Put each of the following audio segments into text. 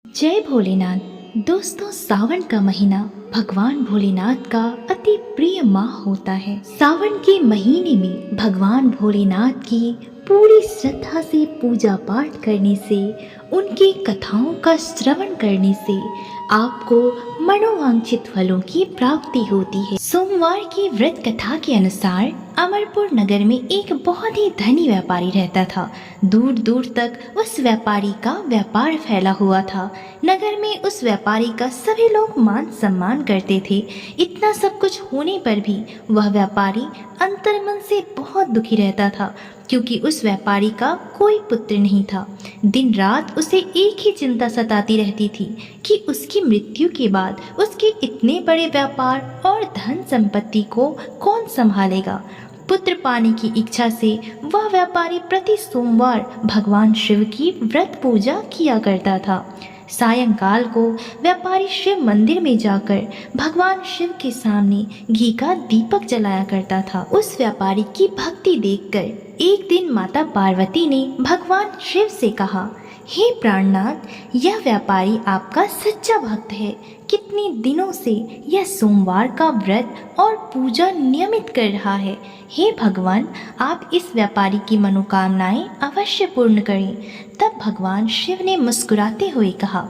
जय भोलेनाथ। दोस्तों, सावन का महीना भगवान भोलेनाथ का अति प्रिय माह होता है। सावन के महीने में भगवान भोलेनाथ की पूरी श्रद्धा से पूजा पाठ करने से, उनकी कथाओं का श्रवण करने से आपको मनोवांछित फलों की प्राप्ति होती है। सोमवार की व्रत कथा के अनुसार अमरपुर नगर में एक बहुत ही धनी व्यापारी रहता था। दूर दूर तक उस व्यापारी का व्यापार फैला हुआ था। नगर में उस व्यापारी का सभी लोग मान सम्मान करते थे। इतना सब कुछ होने पर भी वह व्यापारी अंतर्मन से बहुत दुखी रहता था, क्योंकि उस व्यापारी का कोई पुत्र नहीं था। दिन रात उसे एक ही चिंता सताती रहती थी कि उसकी मृत्यु के बाद उसके इतने बड़े व्यापार और धन संपत्ति को कौन संभालेगा। पुत्र पाने की इच्छा से वह व्यापारी प्रति सोमवार भगवान शिव की व्रत पूजा किया करता था। सायंकाल को व्यापारी शिव मंदिर में जाकर भगवान शिव के सामने घी का दीपक जलाया करता था। उस व्यापारी की भक्ति देखकर एक दिन माता पार्वती ने भगवान शिव से कहा, हे प्राणनाथ, यह व्यापारी आपका सच्चा भक्त है। कितने दिनों से यह सोमवार का व्रत और पूजा नियमित कर रहा है। हे भगवान, आप इस व्यापारी की मनोकामनाएं अवश्य पूर्ण करें। तब भगवान शिव ने मुस्कुराते हुए कहा,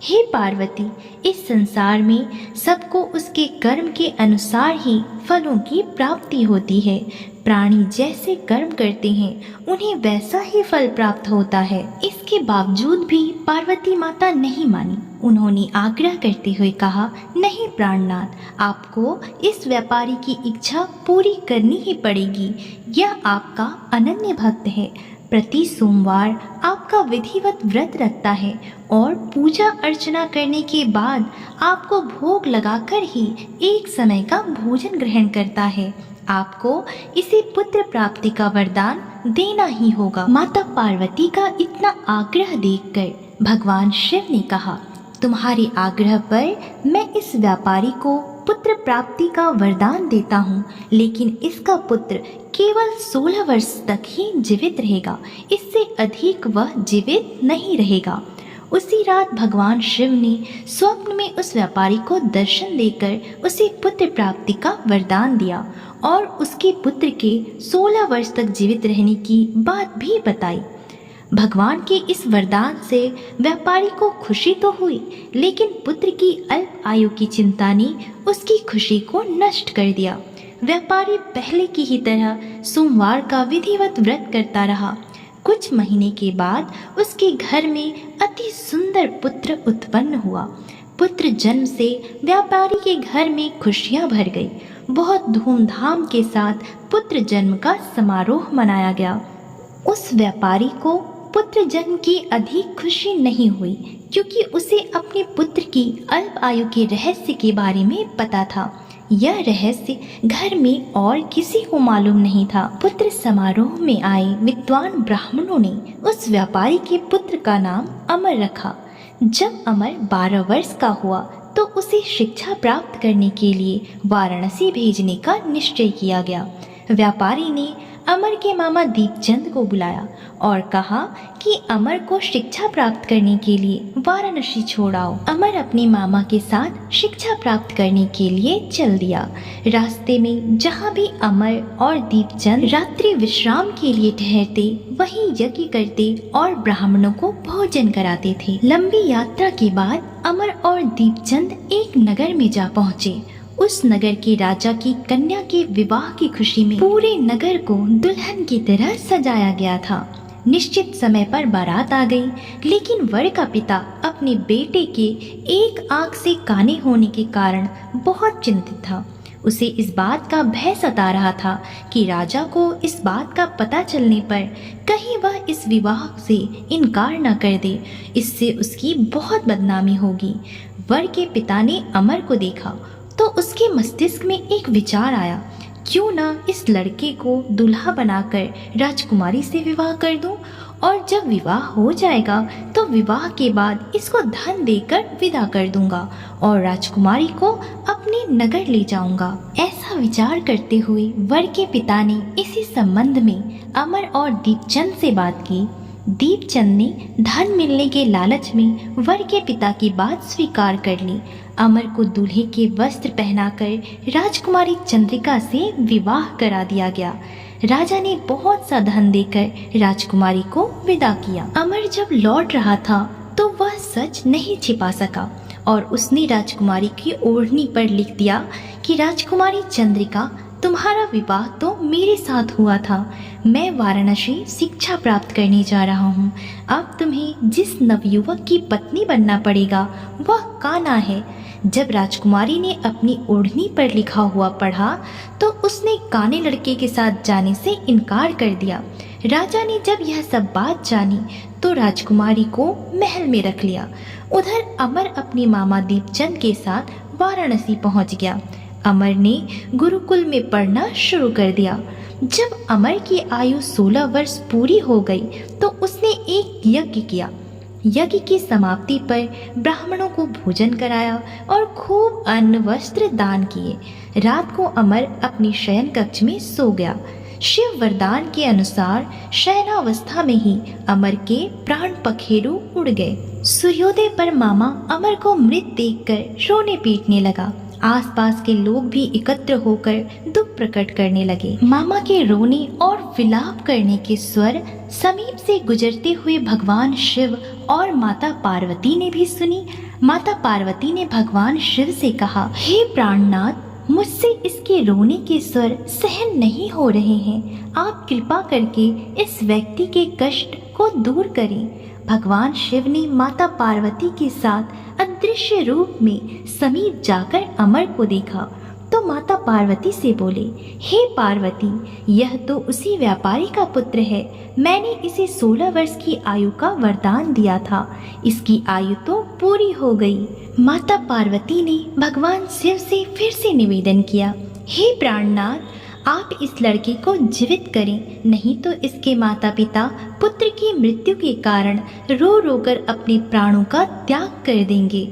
हे पार्वती, इस संसार में सबको उसके कर्म के अनुसार ही फलों की प्राप्ति होती है। प्राणी जैसे कर्म करते हैं उन्हें वैसा ही फल प्राप्त होता है। इसके बावजूद भी पार्वती माता नहीं मानी। उन्होंने आग्रह करते हुए कहा, नहीं प्राणनाथ, आपको इस व्यापारी की इच्छा पूरी करनी ही पड़ेगी। यह आपका अनन्य भक्त है। प्रति सोमवार आपका विधिवत व्रत रखता है और पूजा अर्चना करने के बाद आपको भोग लगाकर ही एक समय का भोजन ग्रहण करता है। आपको इसे पुत्र प्राप्ति का वरदान देना ही होगा। माता पार्वती का इतना आग्रह देखकर भगवान शिव ने कहा, तुम्हारे आग्रह पर मैं इस व्यापारी को पुत्र प्राप्ति का वरदान देता हूँ, लेकिन इसका पुत्र केवल 16 वर्ष तक ही जीवित रहेगा। इससे अधिक वह जीवित नहीं रहेगा। उसी रात भगवान शिव ने स्वप्न में उस व्यापारी को दर्शन देकर उसे पुत्र प्राप्ति का वरदान दिया और उसके पुत्र के 16 वर्ष तक जीवित रहने की बात भी बताई। भगवान के इस वरदान से व्यापारी को खुशी तो हुई, लेकिन पुत्र की अल्प आयु की चिंता ने उसकी खुशी को नष्ट कर दिया। व्यापारी पहले की ही तरह सोमवार का विधिवत व्रत करता रहा। कुछ महीने के बाद उसके घर में अति सुंदर पुत्र उत्पन्न हुआ। पुत्र जन्म से व्यापारी के घर में खुशियां भर गई। बहुत धूमधाम के साथ पुत्र जन्म का समारोह मनाया गया। उस व्यापारी को पुत्र जन्म की अधिक खुशी नहीं हुई, क्योंकि उसे अपने पुत्र की अल्प आयु के रहस्य के बारे में पता था। यह रहस्य घर में और किसी को मालूम नहीं था। पुत्र समारोह में आए विद्वान ब्राह्मणों ने उस व्यापारी के पुत्र का नाम अमर रखा। जब अमर 12 वर्ष का हुआ तो उसे शिक्षा प्राप्त करने के लिए वाराणसी भेजने का निश्चय किया गया। व्यापारी ने अमर के मामा दीपचंद को बुलाया और कहा कि अमर को शिक्षा प्राप्त करने के लिए वाराणसी छोड़ आओ। अमर अपने मामा के साथ शिक्षा प्राप्त करने के लिए चल दिया। रास्ते में जहाँ भी अमर और दीपचंद रात्रि विश्राम के लिए ठहरते, वहीं यज्ञ करते और ब्राह्मणों को भोजन कराते थे। लंबी यात्रा के बाद अमर और दीपचंद एक नगर में जा पहुँचे। उस नगर के राजा की कन्या के विवाह की खुशी में पूरे नगर को दुल्हन की तरह सजाया गया था। निश्चित समय पर बारात आ गई, लेकिन वर का पिता अपने बेटे के एक आंख से काने होने के कारण बहुत चिंतित था। उसे इस बात का भय सता रहा था कि राजा को इस बात का पता चलने पर कहीं वह इस विवाह से इनकार न कर दे, इससे उसकी बहुत बदनामी होगी। वर के पिता ने अमर को देखा तो उसके मस्तिष्क में एक विचार आया, क्यों ना इस लड़के को दूल्हा बनाकर राजकुमारी से विवाह कर दूं, और जब विवाह हो जाएगा तो विवाह के बाद इसको धन देकर विदा कर दूंगा और राजकुमारी को अपने नगर ले जाऊंगा। ऐसा विचार करते हुए वर के पिता ने इसी संबंध में अमर और दीपचंद से बात की। दीपचंद ने धन मिलने के लालच में वर के पिता की बात स्वीकार कर ली। अमर को दूल्हे के वस्त्र पहनाकर राजकुमारी चंद्रिका से विवाह करा दिया गया। राजा ने बहुत सा धन देकर राजकुमारी को विदा किया। अमर जब लौट रहा था तो वह सच नहीं छिपा सका और उसने राजकुमारी की ओढ़नी पर लिख दिया कि राजकुमारी चंद्रिका, तुम्हारा विवाह तो मेरे साथ हुआ था। मैं वाराणसी शिक्षा प्राप्त करने जा रहा हूँ। अब तुम्हें जिस नवयुवक की पत्नी बनना पड़ेगा वह कान्हा है। जब राजकुमारी ने अपनी ओढ़नी पर लिखा हुआ पढ़ा तो उसने काने लड़के के साथ जाने से इनकार कर दिया। राजा ने जब यह सब बात जानी तो राजकुमारी को महल में रख लिया। उधर अमर अपने मामा दीपचंद के साथ वाराणसी पहुंच गया। अमर ने गुरुकुल में पढ़ना शुरू कर दिया। जब अमर की आयु 16 वर्ष पूरी हो गई तो उसने एक यज्ञ किया। यज्ञ की समाप्ति पर ब्राह्मणों को भोजन कराया और खूब अन्न वस्त्र दान किए। रात को अमर अपनी शयन कक्ष में सो गया। शिव वरदान के अनुसार शयनावस्था में ही अमर के प्राण पखेरु उड़ गए। सूर्योदय पर मामा अमर को मृत देखकर रोने पीटने लगा। आसपास के लोग भी एकत्र होकर दुख प्रकट करने लगे। मामा के रोने और विलाप करने के स्वर समीप से गुजरते हुए भगवान शिव और माता पार्वती ने भी सुनी। माता पार्वती ने भगवान शिव से कहा, हे प्राणनाथ, मुझसे इसके रोने के स्वर सहन नहीं हो रहे हैं। आप कृपा करके इस व्यक्ति के कष्ट को दूर करें। भगवान शिव ने माता पार्वती के साथ अदृश्य रूप में समीप जाकर अमर को देखा तो माता पार्वती से बोले, हे पार्वती, यह तो उसी व्यापारी का पुत्र है। मैंने इसे 16 वर्ष की आयु का वरदान दिया था। इसकी आयु तो पूरी हो गई। माता पार्वती ने भगवान शिव से फिर से निवेदन किया, हे प्राणनाथ, आप इस लड़के को जीवित करें, नहीं तो इसके माता पिता पुत्र की मृत्यु के कारण रो रो कर अपने प्राणों का त्याग कर देंगे।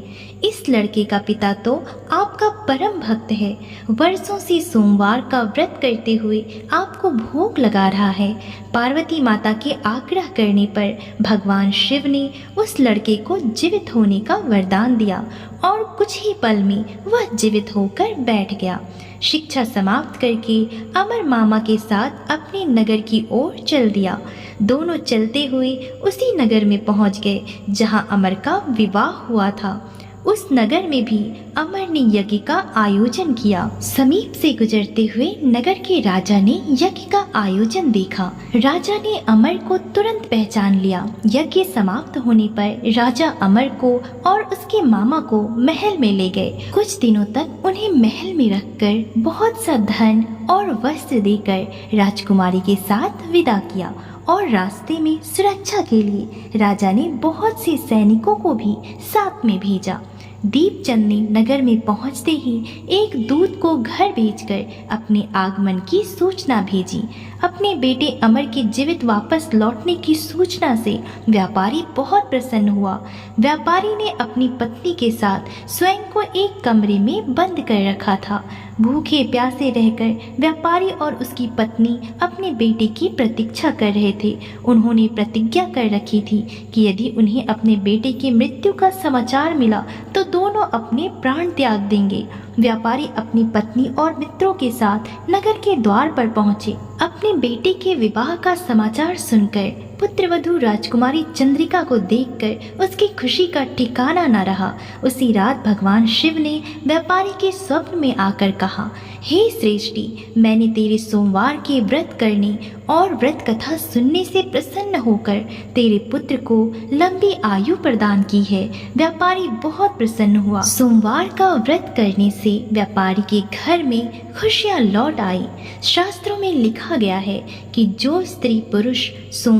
इस लड़के का पिता तो आपका परम भक्त है। वर्षों से सोमवार का व्रत करते हुए आपको भोग लगा रहा है। पार्वती माता के आग्रह करने पर भगवान शिव ने उस लड़के को जीवित होने का वरदान दिया और कुछ ही पल में वह जीवित होकर बैठ गया। शिक्षा समाप्त करके अमर मामा के साथ अपने नगर की ओर चल दिया। दोनों चलते हुए उसी नगर में पहुंच गए जहां अमर का विवाह हुआ था। उस नगर में भी अमर ने यज्ञ का आयोजन किया। समीप से गुजरते हुए नगर के राजा ने यज्ञ का आयोजन देखा। राजा ने अमर को तुरंत पहचान लिया। यज्ञ समाप्त होने पर राजा अमर को और उसके मामा को महल में ले गए। कुछ दिनों तक उन्हें महल में रखकर बहुत सा धन और वस्त्र देकर राजकुमारी के साथ विदा किया और रास्ते में सुरक्षा के लिए राजा ने बहुत से सैनिकों को भी साथ में भेजा। दीपचंद ने नगर में पहुंचते ही एक दूत को घर भेजकर अपने आगमन की सूचना भेजी। अपने बेटे अमर के जीवित वापस लौटने की सूचना से व्यापारी बहुत प्रसन्न हुआ। व्यापारी ने अपनी पत्नी के साथ स्वयं को एक कमरे में बंद कर रखा था। भूखे प्यासे रहकर व्यापारी और उसकी पत्नी अपने बेटे की प्रतीक्षा कर रहे थे। उन्होंने प्रतिज्ञा कर रखी थी कि यदि उन्हें अपने बेटे की मृत्यु का समाचार मिला तो दोनों अपने प्राण त्याग देंगे। व्यापारी अपनी पत्नी और मित्रों के साथ नगर के द्वार पर पहुंचे। अपने बेटे के विवाह का समाचार सुनकर पुत्रवधू राजकुमारी चंद्रिका को देखकर उसकी खुशी का ठिकाना न रहा। उसी रात भगवान शिव ने व्यापारी के स्वप्न में आकर कहा, हे श्रेष्ठी, मैंने तेरे सोमवार के व्रत करने और व्रत कथा सुनने से प्रसन्न होकर तेरे पुत्र को लंबी आयु प्रदान की है। व्यापारी बहुत प्रसन्न हुआ। सोमवार का व्रत करने से व्यापारी के घर में खुशियां लौट आई। शास्त्रों में लिखा गया है कि जो स्त्री पुरुष सोम